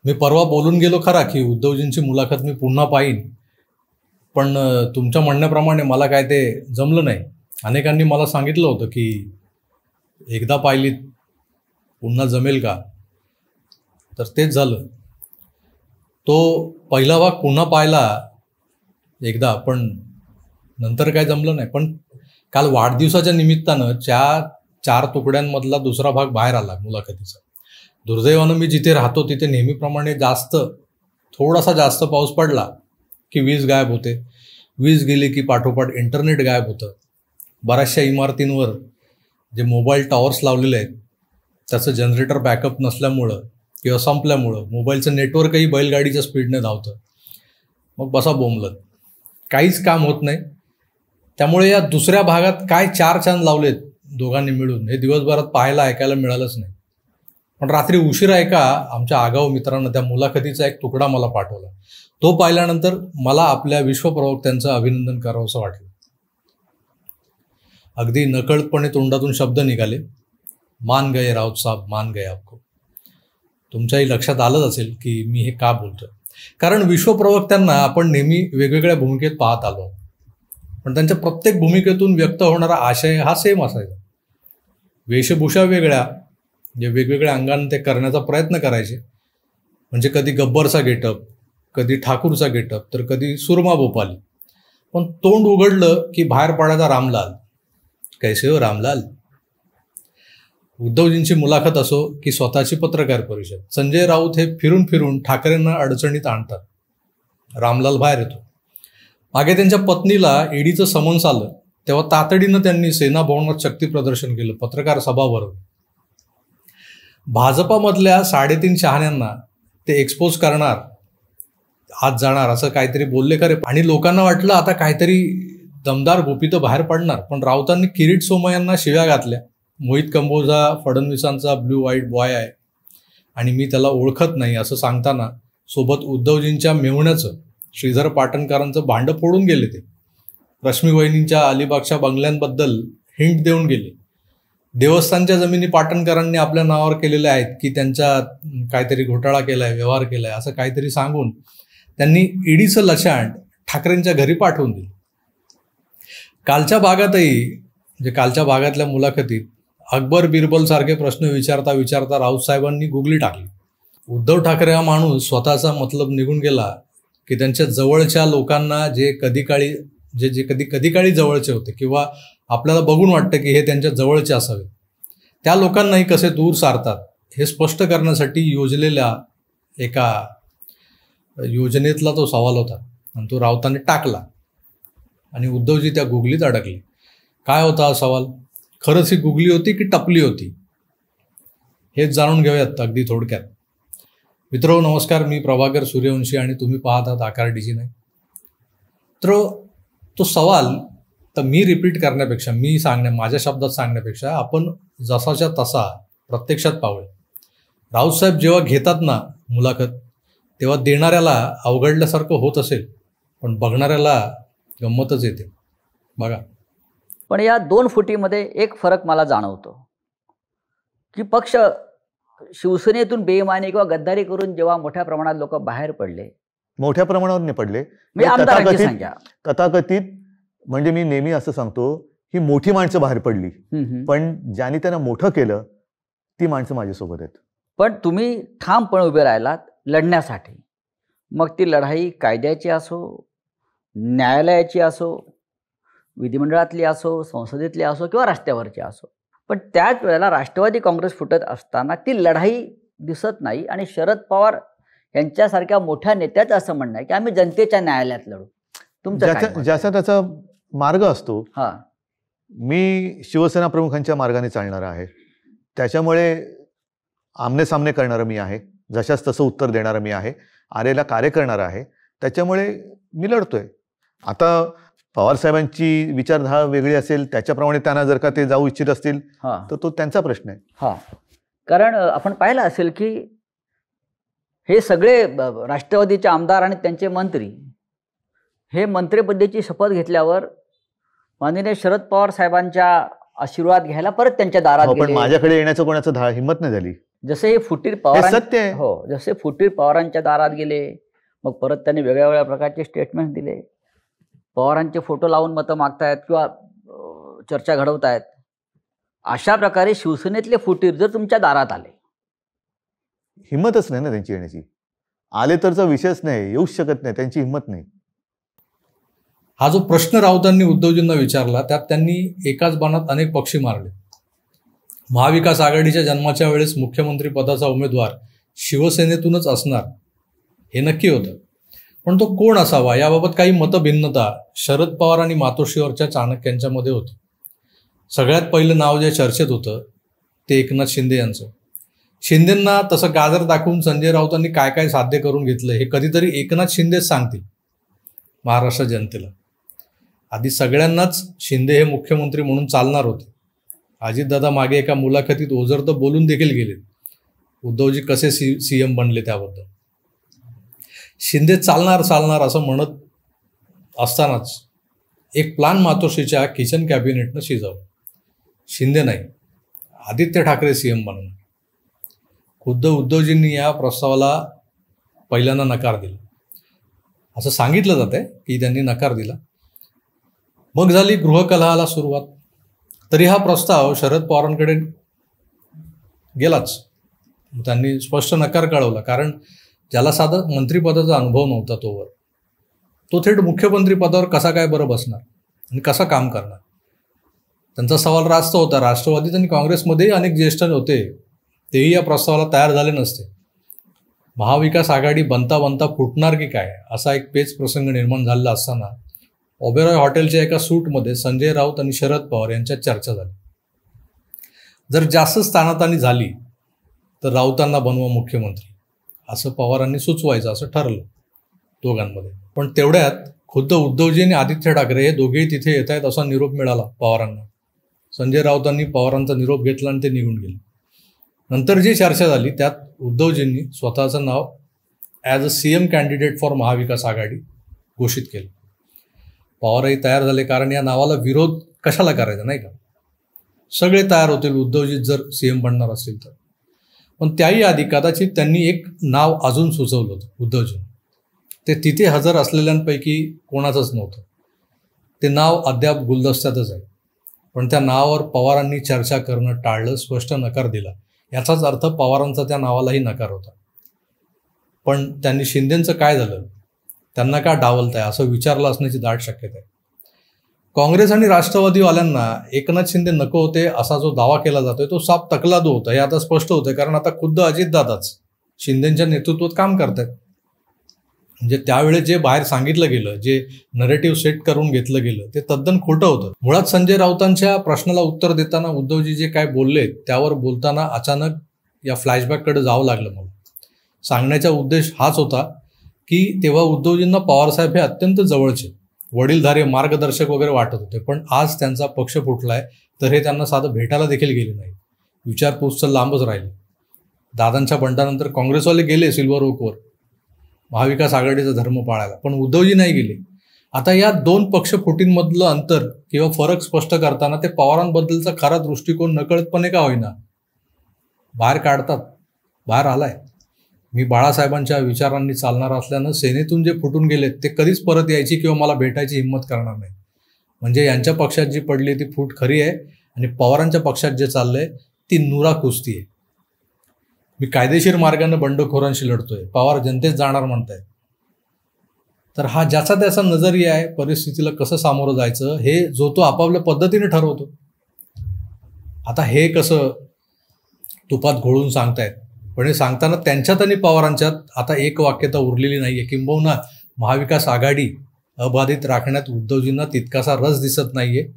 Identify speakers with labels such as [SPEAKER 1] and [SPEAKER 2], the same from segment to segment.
[SPEAKER 1] मी परवा बोलून गेलो खरा की उद्धवजींची मुलाखत मी पुन्हा पाहीन, पण तुमच्या म्हणण्याप्रमाणे मला काय ते जमलं नाही. अनेकांनी मला सांगितलं होतं की एकदा पाहिलीत पुन्हा जमेल का, तर तेच झालं. तो पहिला भाग पुन्हा पाहिला एकदा, पण नंतर काय जमलं नाही. पण काल वाढदिवसाच्या निमित्तानं 4 तुकड्यांमधला दुसरा भाग बाहेर आला मुलाखतीचा. दुर्दैवानं मी जिथे राहतो तिथे नेहमीप्रमाणे थोडासा जास्त पाऊस पडला की वीज गायब होते. वीज गेली की पाठोपाठ इंटरनेट गायब होतं. बऱ्याचशा इमारतींवर जे मोबाईल टॉवर्स लावलेले आहेत त्याचं जनरेटर बॅकअप नसल्यामुळं किंवा संपल्यामुळं मोबाईलचं नेटवर्कही बैलगाडीच्या स्पीडने धावतं. मग बसा बोंबलत, काहीच काम होत नाही. त्यामुळे या दुसऱ्या भागात काय 4 चांद लावलेत दोघांनी मिळून हे दिवसभरात पाहायला ऐकायला मिळालंच नाही. पण रात्री उशिरा आमच्या आगाऊ मित्रानं त्या मुलाखतीचा एक तुकडा मला पाठवला. तो पाहिल्यानंतर मला आपल्या विश्वप्रवक्त्यांचं अभिनंदन करावंसं वाटलं. अगदी नकळतपणे तोंडातून शब्द निघाले, मान गए राऊत साहेब, मान गए आपको. तुमच्याही लक्षात आलंच असेल की मी हे का बोलतोय. कारण विश्वप्रवक्त्यांना आपण नेहमी वेगवेगळ्या भूमिकेत पाहत आलो, पण त्यांच्या प्रत्येक भूमिकेतून व्यक्त होणारा आशय हा सेम असायचा. वेशभूषा वेगळ्या, जे वेगवेगळ्या अंगाने ते करण्याचा प्रयत्न करायचे. म्हणजे कधी गब्बरचा गेटअप, कधी ठाकूरचा गेटअप, तर कधी सुरमा भोपाली. पण तोंड उघडलं की बाहेर पडायचा रामलाल. कैसे हो रामलाल. उद्धवजींची मुलाखत असो की स्वतःची पत्रकार परिषद, संजय राऊत हे फिरून फिरून ठाकरेंना अडचणीत आणतात. रामलाल बाहेर येतो. मागे त्यांच्या पत्नीला ईडीचं समन्स आलं तेव्हा तातडीनं त्यांनी सेना भवनात शक्ती प्रदर्शन केलं, पत्रकार सभा भरवली. भाजपामधल्या 3.5 शहाण्यांना ते एक्सपोज करणार, आत जाणार असं काहीतरी बोलले खरे. आणि लोकांना वाटलं आता काहीतरी दमदार गोपितं बाहेर पडणार. पण राऊतांनी किरीट सोमय्यांना शिव्या घातल्या. Mohit Kamboja फडणवीसांचा blue white boy आहे आणि मी त्याला ओळखत नाही असं सांगताना सोबत उद्धवजींच्या मेहुण्याचं श्रीधर पाटणकरांचं भांडं फोडून गेले. ते रश्मी वहिनींच्या अलिबागच्या बंगल्यांबद्दल हिंट देऊन गेले. देवस्थानच्या जमिनी पाटणकरांनी आपल्या नावावर केलेल्या आहेत की त्यांच्या काहीतरी घोटाळा केलाय, व्यवहार केलाय असं काहीतरी सांगून त्यांनी ईडीचं लशाण ठाकरेंच्या घरी पाठवून दिलं. कालच्या भागातल्या मुलाखतीत अकबर बिरबल सारखे प्रश्न विचारता विचारता राऊत साहेबांनी गुगली टाकली. उद्धव ठाकरे हा माणूस स्वतःचा मतलब निघून गेला की त्यांच्या जवळच्या लोकांना जे कधी काळी जवळचे होते किंवा आपल्याला बघून वाटतं की हे त्यांच्या जवळचे असावे, त्या लोकांनाही कसे दूर सारतात हे स्पष्ट करण्यासाठी योजलेल्या एका योजनेतला तो सवाल होता आणि तो राऊतांनी टाकला आणि उद्धवजी त्या गुगलीत अडकले. काय होता हा सवाल? खरंच ही गुगली होती की टपली होती? हेच जाणून घेऊयात अगदी थोडक्यात. मित्रो नमस्कार, मी प्रभाकर सूर्यवंशी आणि तुम्ही पाहत आहात आकार DG9. तर तो सवाल तर मी रिपीट करण्यापेक्षा, माझ्या शब्दात सांगण्यापेक्षा आपण जसाच्या तसा प्रत्यक्षात पाहूया. राऊत साहेब जेव्हा घेतात ना मुलाखत, तेव्हा देणाऱ्याला अवघडल्यासारखं होत असेल, पण बघणाऱ्याला गंमतच येते. बघा.
[SPEAKER 2] पण या 2 फुटीमध्ये एक फरक मला जाणवतो की पक्ष शिवसेनेतून बेईमानी किंवा गद्दारी करून जेव्हा मोठ्या प्रमाणात लोक बाहेर पडले,
[SPEAKER 3] मोठ्या प्रमाणावर नाही पडले, तथाकथित म्हणजे मी नेहमी असं सांगतो ही मोठी माणसं बाहेर पडली, पण ज्यांनी त्यांना मोठं केलं ती माणसं माझ्यासोबत आहेत.
[SPEAKER 2] पण तुम्ही ठामपणे उभे राहिलात लढण्यासाठी. मग ती लढाई कायद्याची असो, न्यायालयाची असो, विधिमंडळातली असो, संसदेतली असो किंवा रस्त्यावरची असो. पण त्याच वेळेला राष्ट्रवादी काँग्रेस फुटत असताना ती लढाई दिसत नाही आणि शरद पवार यांच्यासारख्या मोठ्या नेत्याचं असं म्हणणं आहे की आम्ही जनतेच्या न्यायालयात लढू. तुमचं
[SPEAKER 3] ज्याचा त्याचा मार्ग असतो.
[SPEAKER 2] हां,
[SPEAKER 3] मी शिवसेना प्रमुखांच्या मार्गाने चालणार आहे, त्याच्यामुळे आमने सामने करणारं मी आहे, जशाच तसं उत्तर देणारं मी आहे, आरेला कार्य करणारं आहे, त्याच्यामुळे मी लढतोय. आता पवारसाहेबांची विचारधारा वेगळी असेल, त्याच्याप्रमाणे त्यांना जर का ते जाऊ इच्छित असतील तर तो त्यांचा प्रश्न आहे.
[SPEAKER 2] हां, कारण आपण पाहिलं असेल की हे सगळे राष्ट्रवादीचे आमदार आणि त्यांचे मंत्री हे मंत्रिपदाची शपथ घेतल्यावर माननीय शरद पवार साहेबांच्या आशीर्वाद घ्यायला परत त्यांच्या दारात गेले.
[SPEAKER 3] पण माझ्याकडे येण्याचं कोणाचं हिंमत नाही झाली.
[SPEAKER 2] जसे हे फुटीर
[SPEAKER 3] हे
[SPEAKER 2] पवार
[SPEAKER 3] सत्य आहे.
[SPEAKER 2] हो, जसे फुटीर पवारांच्या दारात गेले, मग परत त्यांनी वेगळ्या वेगळ्या प्रकारचे स्टेटमेंट दिले, पवारांचे फोटो लावून मतं मागतायत किंवा चर्चा घडवतायत. अशा प्रकारे शिवसेनेतले फुटीर जर तुमच्या दारात आले,
[SPEAKER 3] हिंमतच नाही ना त्यांची येण्याची. आले तरचा विषयच नाही, येऊच शकत नाही, त्यांची हिंमत नाही.
[SPEAKER 1] हा जो प्रश्न राऊतांनी उद्धवजींना विचारला त्यात त्यांनी एकाच बाणात अनेक पक्षी मारले. महाविकास आघाडीच्या जन्माच्या वेळेस मुख्यमंत्री पदाचा उमेदवार शिवसेनेतूनच असणार हे नक्की होतं, पण तो कोण असावा याबाबत काही मतभिन्नता शरद पवार आणि मातोश्रीवरच्या चाणक्यांच्यामध्ये होती. सगळ्यात पहिलं नाव जे चर्चेत होतं ते एकनाथ शिंदे यांचं. शिंदेंना तसं गाजर दाखवून संजय राऊतांनी काय काय साध्य करून घेतलं हे कधीतरी एकनाथ शिंदेच सांगतील महाराष्ट्र जनतेला. आधी सगळ्यांनाच शिंदे हे मुख्यमंत्री म्हणून चालणार होते. अजितदादा मागे एका मुलाखतीत ओझरत बोलून देखील गेले उद्धवजी कसे सीएम बनले त्याबद्दल. शिंदे चालणार असं म्हणत असतानाच एक प्लान मातोश्रीच्या किचन कॅबिनेटनं शिजवलं. शिंदे नाही, आदित्य ठाकरे सीएम बनणार. खुद्द उद्धवजींनी या प्रस्तावाला पहिल्यांदा नकार दिला. असं सांगितलं जातंय की त्यांनी नकार दिला. मग झाली गृहकलहाला सुरुवात. तरी हा प्रस्ताव शरद पवारांकडे गेलाच. त्यांनी स्पष्ट नकार कळवला, कारण ज्याला साधं मंत्रिपदाचा अनुभव नव्हता तो थेट मुख्यमंत्री पदावर कसा काय बरं बसणार आणि कसा काम करणार. त्यांचा सवाल रास्त होता. राष्ट्रवादीत आणि काँग्रेसमध्येही अनेक ज्येष्ठ होते, तेही या प्रस्तावाला तयार झाले नसते. महाविकास आघाडी बनता बनता फुटणार की काय असा एक पेच प्रसंग निर्माण झालेला असताना ओबेरॉय हॉटेलच्या एका सूटमध्ये संजय राऊत आणि शरद पवार यांच्यात चर्चा झाली. जर जास्त स्थानातानी झाली तर राऊतांना बनवा मुख्यमंत्री असं पवारांनी सुचवायचं असं ठरलं दोघांमध्ये. पण तेवढ्यात खुद्द उद्धवजी आणि आदित्य ठाकरे हे दोघेही तिथे येत आहेत असा निरोप मिळाला पवारांना. संजय राऊतांनी पवारांचा निरोप घेतला आणि ते निघून गेले. नंतर जी चर्चा झाली त्यात उद्धवजींनी स्वतःचं नाव as a CM candidate for Maha Vikas Aghadi घोषित केलं. पवारही तयार झाले, कारण या नावाला विरोध कशाला करायचा नाही का. सगळे तयार होतील उद्धवजी जर सीएम बनणार असतील तर. पण त्याही आधी कदाचित त्यांनी एक नाव अजून सुचवलं होतं उद्धवजी. ते तिथे हजर असलेल्यांपैकी कोणाचंच नव्हतं. ते नाव अद्याप गुलदस्त्यातच आहे. पण त्या नावावर पवारांनी चर्चा करणं टाळलं, स्पष्ट नकार दिला. याचाच अर्थ पवारांचा त्या नावालाही नकार होता. पण त्यांनी शिंदेंचं काय झालं, त्यांना का डावलताय असं विचारलं असण्याची दाट शक्यता आहे. काँग्रेस आणि राष्ट्रवादीवाल्यांना एकनाथ शिंदे नको होते असा जो दावा केला जातोय तो साप तकलादू होता हे आता स्पष्ट होतंय. कारण आता खुद्द अजितदादाच शिंदेंच्या नेतृत्वात काम करतायत. म्हणजे त्यावेळेस जे बाहेर सांगितलं गेलं, जे नरेटिव्ह सेट करून घेतलं गेलं ते तद्दन खोटं होतं. मुळात संजय राऊतांच्या प्रश्नाला उत्तर देताना उद्धवजी जे काय बोलले त्यावर बोलताना अचानक या फ्लॅशबॅककडे जावं लागलं. मला सांगण्याचा उद्देश हाच होता की तेव्हा उद्धवजींना पवारसाहेब हे अत्यंत जवळचे वडीलधारे मार्गदर्शक वगैरे वाटत होते. पण आज त्यांचा पक्ष फुटलाय तर हे त्यांना साधं भेटायला देखील गेले नाही. विचारपूस तर लांबच राहिले. दादांच्या बंडानंतर काँग्रेसवाले गेले सिल्वर ओकवर महाविकास आघाडीचा धर्म पाळायला, पण उद्धवजी नाही गेले. आता या दोन पक्ष फुटींमधलं अंतर किंवा फरक स्पष्ट करताना ते पवारांबद्दलचा खरा दृष्टिकोन नकळतपणे का होईना बाहेर काढतात. बाहेर आलाय. मी बाळासाहेबांच्या विचारांनी चालणार असल्यानं सेनेतून जे फुटून गेलेत ते कधीच परत यायची किंवा मला भेटायची हिंमत करणार नाही. म्हणजे यांच्या पक्षात जी पडली ती फूट खरी आहे आणि पवारांच्या पक्षात जे चाललंय ती नुरा कुस्ती आहे. मी कायदेशीर मार्गाने बंडखोरांशी लढतोय, पवार जनतेत जाणार म्हणतायत. तर हा ज्याचा त्याचा नजरिया आहे. परिस्थितीला कसं सामोरं जायचं हे जो तो आपापल्या पद्धतीने ठरवतो. आता हे कसं तुपात घोळून सांगतायत, पण हे सांगताना त्यांच्यात आणि पवारांच्यात आता एक वाक्यता उरलेली नाही आहे. किंबहुना महाविकास आघाडी अबाधित राखण्यात उद्धवजींना तितकासा रस दिसत नाही आहे,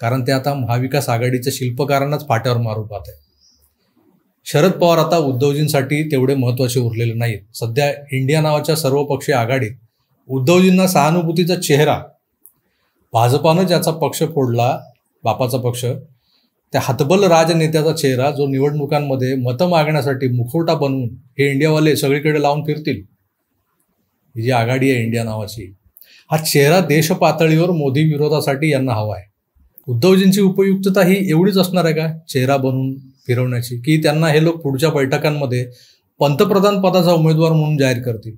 [SPEAKER 1] कारण ते आता महाविकास आघाडीच्या शिल्पकारांनाच फाट्यावर मारू पाहत आहे. शरद पवार आता उद्धवजींसाठी तेवढे महत्त्वाचे उरलेले नाहीत. सध्या इंडिया नावाच्या सर्वपक्षीय आघाडीत उद्धवजींना सहानुभूतीचा चेहरा भाजपानं ज्याचा पक्ष फोडला, बापाचा पक्ष, त्या हतबल राजनेत्याचा चेहरा जो निवडणुकांमध्ये मतं मागण्यासाठी मुखवटा बनवून हे इंडियावाले सगळीकडे लावून फिरतील. ही जी आघाडी आहे इंडिया नावाची, हा चेहरा देश पातळीवर मोदी विरोधासाठी यांना हवा आहे. उद्धवजींची उपयुक्तता ही एवढीच असणार आहे का चेहरा बनवून फिरवण्याची की त्यांना हे लोक पुढच्या बैठकांमध्ये पंतप्रधान पदाचा उमेदवार म्हणून जाहीर करतील.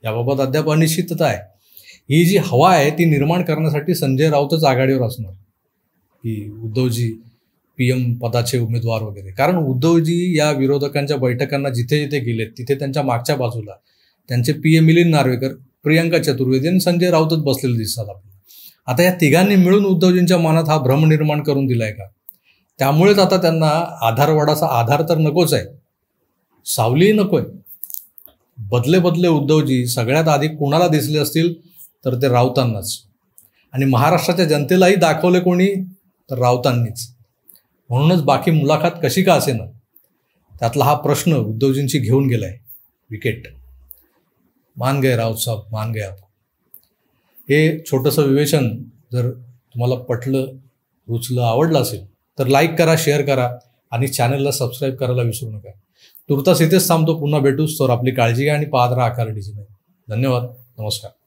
[SPEAKER 1] याबाबत अद्याप अनिश्चितता आहे. ही जी हवा आहे ती निर्माण करण्यासाठी संजय राऊतच आघाडीवर असणार की उद्धवजी PM पदाचे उमेदवार वगैरे. कारण उद्धवजी या विरोधकांच्या बैठकांना जिथे जिथे गेलेत तिथे त्यांच्या मागच्या बाजूला त्यांचे PM मिलिंद नार्वेकर, प्रियंका चतुर्वेदी आणि संजय राऊतच बसलेले दिसतात आपल्याला. आता या तिघांनी मिळून उद्धवजींच्या मनात हा भ्रम निर्माण करून दिलाय का? त्यामुळेच आता त्यांना आधारवाडाचा आधार तर नकोच आहे, सावलीही नकोय. बदले बदले उद्धवजी सगळ्यात आधी कोणाला दिसले असतील तर ते राऊतांनाच. आणि महाराष्ट्राच्या जनतेलाही दाखवले कोणी तर राऊतांनीच. म्हणूनच बाकी मुलाखत कशी का असेना त्यातला हा प्रश्न उद्धवजींची घेऊन गेलाय विकेट. मान गए राऊत साहेब, मान गए आप. हे छोटंसं विवेचन जर तुम्हाला पटलं, रुचलं, आवडलं असेल तर लाईक करा, शेअर करा आणि चॅनलला सबस्क्राईब करायला विसरू नका. तुर्तास इथेच थांबतो. पुन्हा भेटूच. तर आपली काळजी घ्या आणि पाहत राहा आकार डिजिटल. धन्यवाद. नमस्कार.